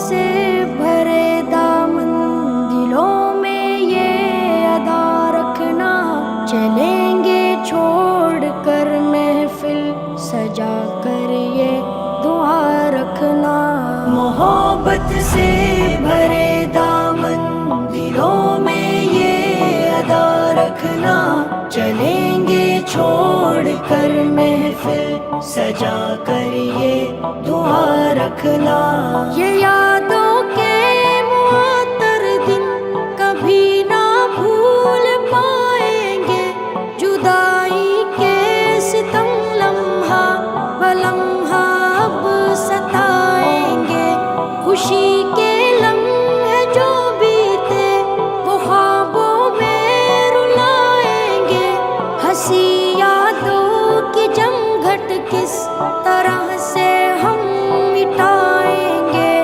سے بھرے دامن دلوں میں یہ ادا رکھنا، چلیں گے چھوڑ کر محفل سجا کر یہ دعا رکھنا۔ محبت سے بھرے دامن دلوں میں یہ ادا رکھنا، چلیں گے چھوڑ کر محفل سجا کر یہ دعا رکھنا۔ یہ یادوں کے معطر دن کبھی نہ بھول پائیں گے، جدائی کے ستم لمحہ بلمحہ اب ستائیں گے، خوشی کے لمحے جو بیتے وہ خوابوں میں رلائیں گے، ہنسی یادوں کی جمگھٹ کس طرح سے ہم مٹائیں گے،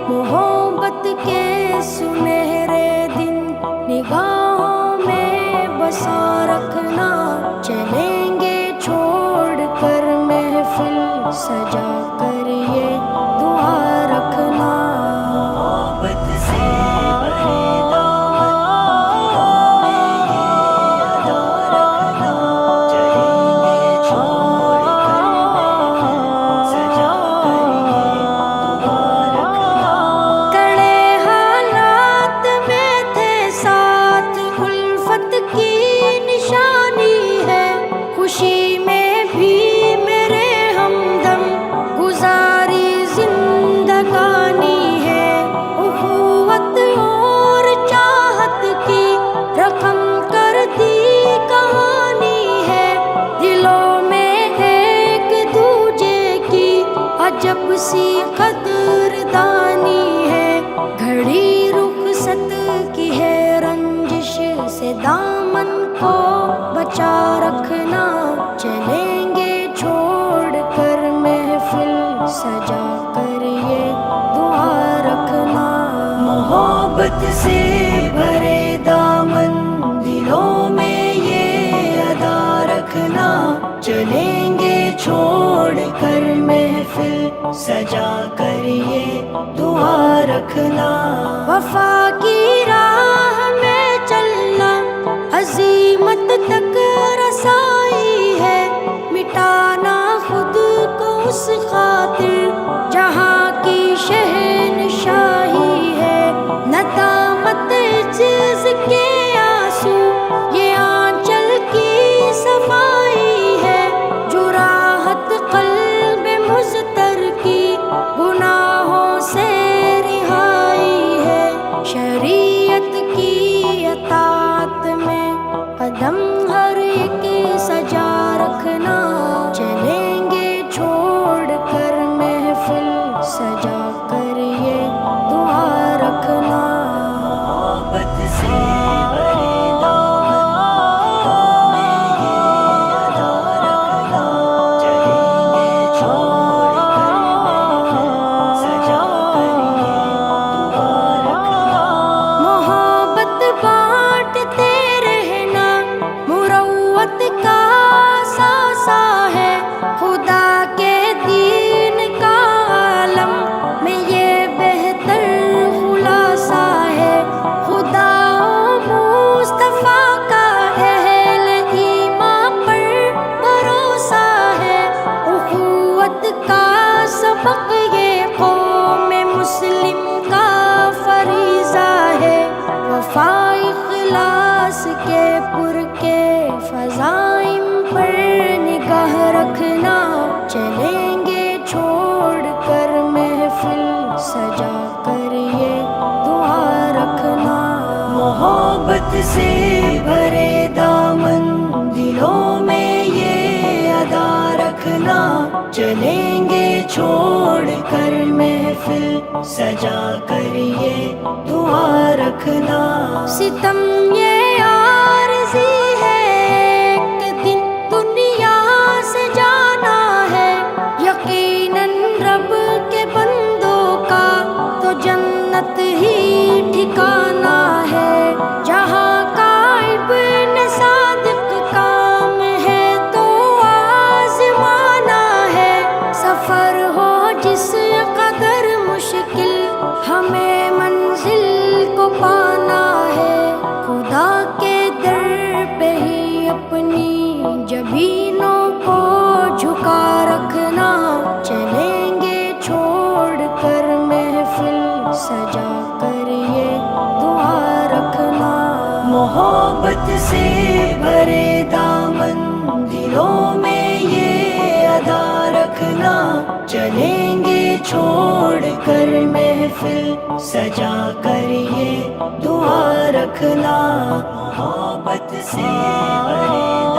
محبت کے سنہرے دن نگاہوں میں بسا رکھنا، چلیں گے چھوڑ کر محفل سجا کر یہ دعا رکھنا۔ محبت سے بھرے دامن دلوں میں یہ ادا رکھنا، چلیں گے چھوڑ کر یہ دعا رکھنا۔ کڑے حالات میں تھے ساتھ الفت کی نشانی ہے، خوشی میں بھی میرے ہمدم گزاری زندگانی ہے، اخوت اور چاہت کی رقم کر دی کہانی ہے، دلوں میں ایک دوجے کی عجب سی قدردانی ہے، گھڑی رخصت کی ہے رنجش سے دامن کو بچا رکھنا، چلیں گے چھوڑ کر محفل سجا کر یہ دعا رکھنا۔ محبت سے بھرے دامن دلوں میں یہ ادا رکھنا، چلیں گے چھوڑ کر محفل سجا کر یہ دعا رکھنا۔ وفا کی راہ میں چلنا عزیمت تک رسائی ہے، مٹانا خود کو اس خاطر جہاں کی شہنشاہی ہے، ندامت عجز کے آنسو یہ آنچل کی صفائی ہے، جراحت قلب مضطر کی گناہوں سے رہائی ہے، شریعت کی اطاعت میں قدم ہر ایک سجا رکھنا، چلیں گے چھوڑ کر محفل سجا کر یہ دعا رکھنا۔ محبت سے بھرے دامن دلوں میں یہ ادا رکھنا، چلیں گے چھوڑ کر سجا کر یہ دعا رکھنا۔ محبت بانٹتے رہنا مروت کا ساسا ہے، خدا کے دین کا عالم میں یہ بہتر خلاصہ ہے، خدا و مصطفیٰ کا اہل ایمان پر بھروسہ ہے، اخوت کا سبق یہ قوم مسلم کا فریضہ ہے، وفا اخلاص کے پر کے فضائم پر نگاہ رکھنا، چلیں گے چھوڑ کر محفل سجا کر یہ دعا رکھنا۔ محبت سے بھرے دامن دلوں میں یہ ادا رکھنا، چلیں گے چھوڑ کر محفل سجا کر یہ دعا رکھنا۔ ستم یہ عارضی ہے ایک دن دنیا سے جانا ہے، یقیناً رب کے بندوں کا تو جنت ہی ٹھکانا ہے، جہاں کا ابن صادق کام ہے تو آزمانا ہے، سفر ہو جس قدر مشکل ہم محبت سے بھرے دامن دلوں میں یہ ادا رکھنا، چلیں گے چھوڑ کر محفل سجا کر یہ دعا رکھنا، محبت سے بھرے